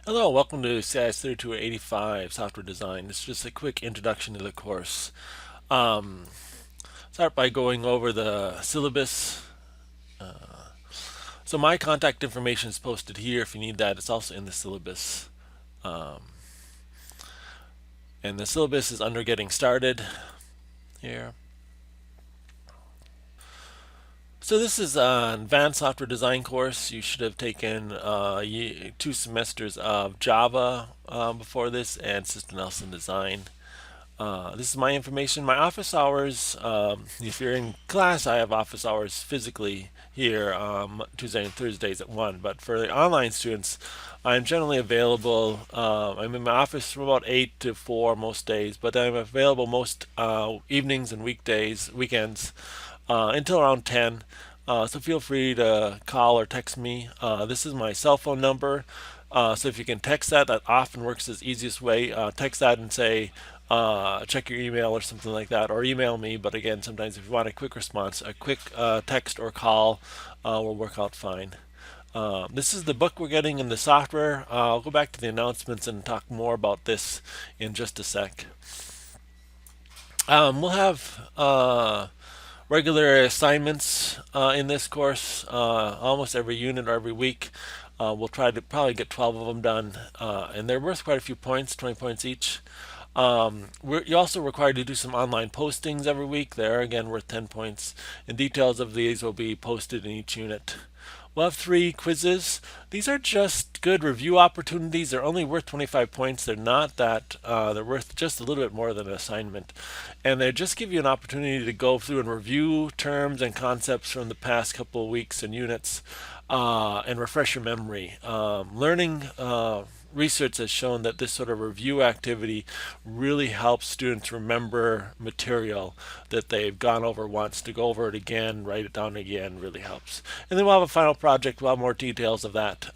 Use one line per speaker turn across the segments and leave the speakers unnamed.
Hello, welcome to CIS 3285 Software Design. This is just a quick introduction to the course. Um, Start by going over the syllabus. So my contact information is posted here if you need that. It's also in the syllabus. Um, and the syllabus is under Getting Started here. So this is an advanced software design course. You should have taken 2 semesters of Java before this and System Nelson Design. This is my information. My office hours, if you're in class, I have office hours physically here Tuesday and Thursdays at 1. But for the online students, I'm generally available. I'm in my office from about 8 to 4 most days, but I'm available most evenings and weekends until around 10. So feel free to call or text me. This is my cell phone number. So if you can text that, that often works as easiest way. Text that and say, check your email or something like that, or email me. But again, sometimes if you want a quick response, a quick text or call will work out fine. This is the book we're getting in the software. I'll go back to the announcements and talk more about this in just a sec. We'll have regular assignments in this course, almost every unit or every week. We'll try to probably get 12 of them done, and they're worth quite a few points, 20 points each. You're also required to do some online postings every week. They're again worth 10 points, and details of these will be posted in each unit. We'll have 3 quizzes. These are just good review opportunities. They're only worth 25 points. They're not that, they're worth just a little bit more than an assignment. And they just give you an opportunity to go through and review terms and concepts from the past couple of weeks and units and refresh your memory. Learning research has shown that this sort of review activity really helps students remember material that they've gone over once. To go over it again, write it down again, really helps. And then we'll have a final project. We'll have more details of that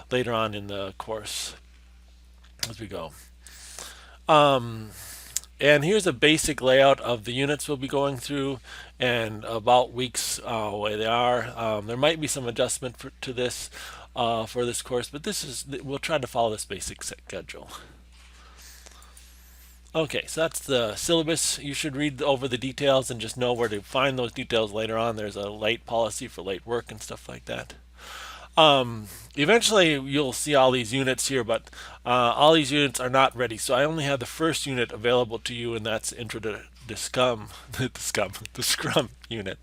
later on in the course as we go. And here's a basic layout of the units we'll be going through and about weeks where they are. There might be some adjustment to this for this course, but we'll try to follow this basic schedule. Okay, so that's the syllabus. You should read over the details and just know where to find those details later on. There's a late policy for late work and stuff like that. Eventually you'll see all these units here, but all these units are not ready. So I only have the first unit available to you, and that's Intro to the the Scrum unit.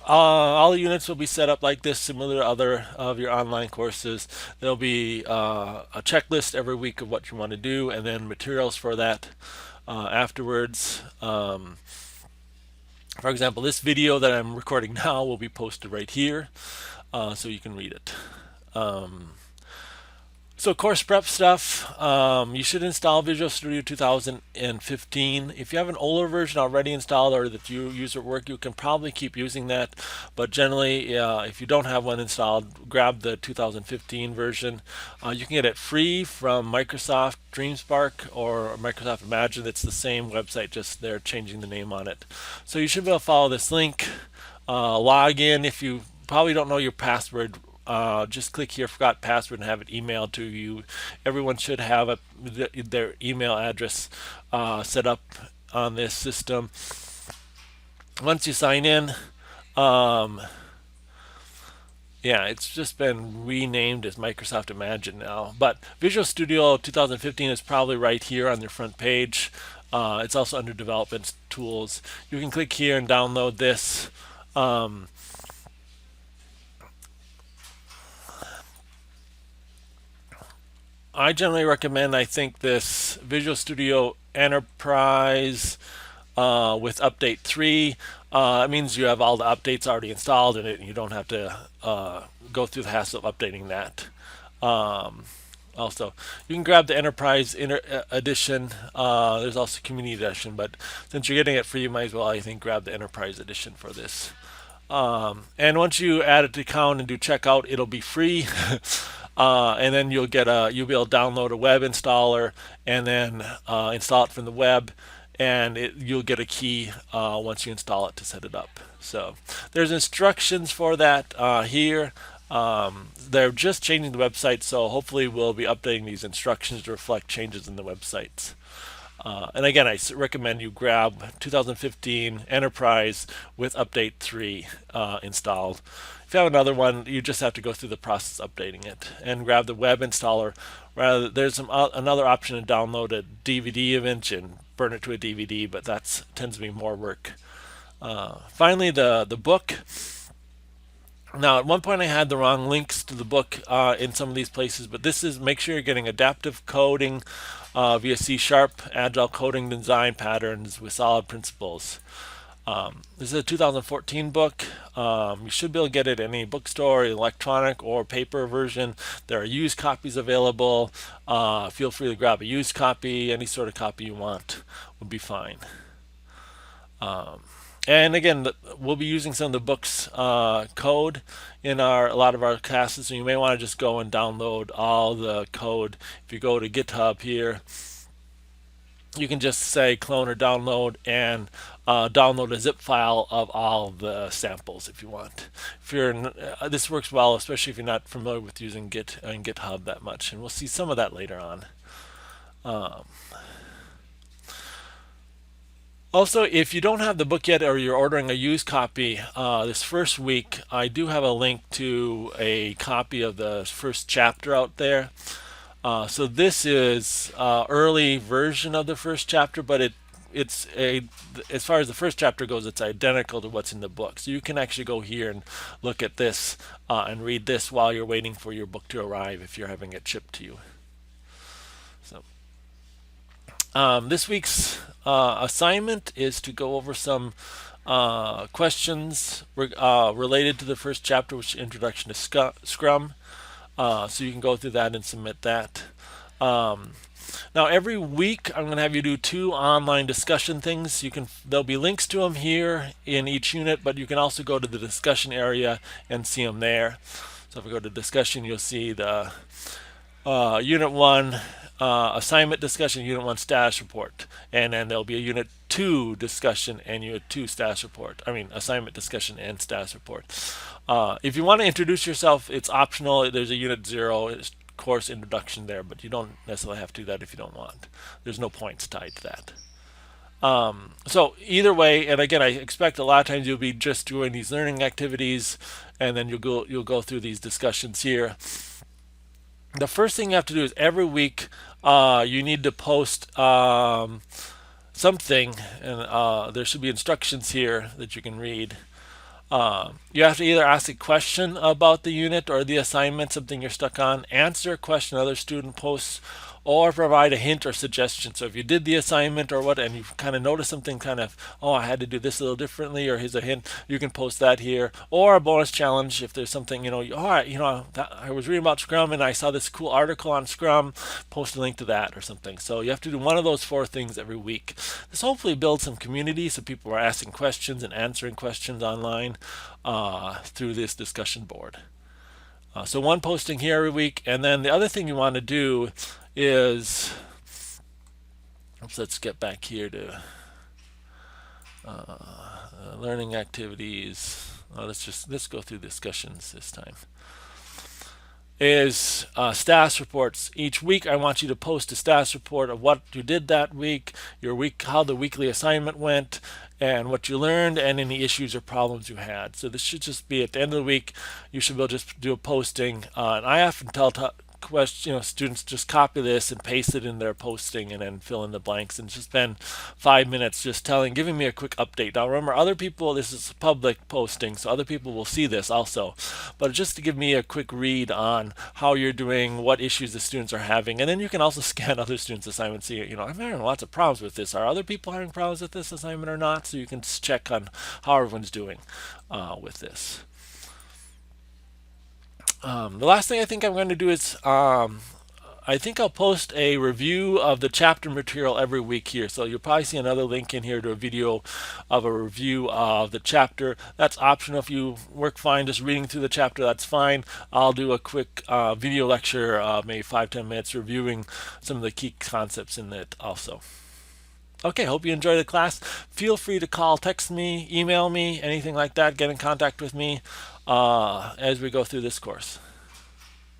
All the units will be set up like this, similar to other of your online courses. There'll be a checklist every week of what you want to do, and then materials for that afterwards. For example, this video that I'm recording now will be posted right here, so you can read it. So course prep stuff, you should install Visual Studio 2015. If you have an older version already installed or that you use at work, you can probably keep using that. But generally, if you don't have one installed, grab the 2015 version. You can get it free from Microsoft DreamSpark or Microsoft Imagine. It's the same website, just they're changing the name on it. So you should be able to follow this link, log in. If you probably don't know your password, just click here, forgot password, and have it emailed to you. Everyone should have their email address set up on this system. Once you sign in, yeah, it's just been renamed as Microsoft Imagine now. But Visual Studio 2015 is probably right here on your front page. It's also under Development Tools. You can click here and download this. I generally recommend, I think, this Visual Studio Enterprise with Update 3. It means you have all the updates already installed in it, and you don't have to go through the hassle of updating that. Also, you can grab the Enterprise Edition. There's also Community Edition, but since you're getting it free, you might as well, I think, grab the Enterprise Edition for this. And once you add it to account and do checkout, it'll be free. And then you'll be able to download a web installer and then install it from the web, and you'll get a key once you install it to set it up. So there's instructions for that here. They're just changing the website, so hopefully we'll be updating these instructions to reflect changes in the websites. And again, I recommend you grab 2015 Enterprise with Update 3 installed. If you have another one, you just have to go through the process of updating it and grab the web installer. There's another option to download a DVD image and burn it to a DVD, but that tends to be more work. Finally, the book. Now, at one point, I had the wrong links to the book in some of these places, but this is make sure you're getting adaptive coding via C Sharp, agile coding design patterns with solid principles. This is a 2014 book. You should be able to get it at any bookstore, electronic or paper version. There are used copies available. Feel free to grab a used copy. Any sort of copy you want would be fine. And again, we'll be using some of the book's code in a lot of our classes, so you may want to just go and download all the code. If you go to GitHub here, you can just say clone or download and download a zip file of all the samples if you want. If you're this works well, especially if you're not familiar with using Git and GitHub that much, and we'll see some of that later on. Also, if you don't have the book yet or you're ordering a used copy this first week, I do have a link to a copy of the first chapter out there. So this is early version of the first chapter, but it's as far as the first chapter goes, it's identical to what's in the book. So you can actually go here and look at this and read this while you're waiting for your book to arrive if you're having it shipped to you. So this week's assignment is to go over some questions related to the first chapter, which is Introduction to Scrum. So you can go through that and submit that. Now every week I'm going to have you do 2 online discussion things. There'll be links to them here in each unit, but you can also go to the discussion area and see them there. So if we go to discussion, you'll see the Unit 1 assignment discussion, Unit 1 status report, and then there'll be a Unit 2 discussion and Unit 2 status report. I mean, assignment discussion and status report. If you want to introduce yourself, it's optional. There's a Unit 0 course introduction there, but you don't necessarily have to do that if you don't want. There's no points tied to that. So either way, and again, I expect a lot of times you'll be just doing these learning activities, and then you'll go through these discussions here. The first thing you have to do is every week you need to post something, and there should be instructions here that you can read. You have to either ask a question about the unit or the assignment, something you're stuck on, answer a question another student posts, or provide a hint or suggestion. So if you did the assignment or what, and you kind of notice something kind of, oh, I had to do this a little differently, or here's a hint, you can post that here. Or a bonus challenge if there's something, all right, I was reading about Scrum and I saw this cool article on Scrum, post a link to that or something. So you have to do one of those 4 things every week. This hopefully builds some community so people are asking questions and answering questions online through this discussion board. So 1 posting here every week, and then the other thing you want to do is, let's get back here to learning activities. Let's go through discussions this time. Is status reports. Each week I want you to post a status report of what you did that week, how the weekly assignment went, and what you learned, and any issues or problems you had. So this should just be at the end of the week. You should be able to just do a posting. And I often tell students just copy this and paste it in their posting and then fill in the blanks and just spend 5 minutes just giving me a quick update. Now remember, other people, this is public posting, so other people will see this also, but just to give me a quick read on how you're doing, what issues the students are having, and then you can also scan other students' assignments, see, I'm having lots of problems with this. Are other people having problems with this assignment or not? So you can check on how everyone's doing with this. The last thing I think I'm going to do is I think I'll post a review of the chapter material every week here. So you'll probably see another link in here to a video of a review of the chapter. That's optional. If you work fine just reading through the chapter, that's fine. I'll do a quick video lecture, maybe 5-10 minutes, reviewing some of the key concepts in it also. Okay, hope you enjoyed the class. Feel free to call, text me, email me, anything like that. Get in contact with me. as we go through this course.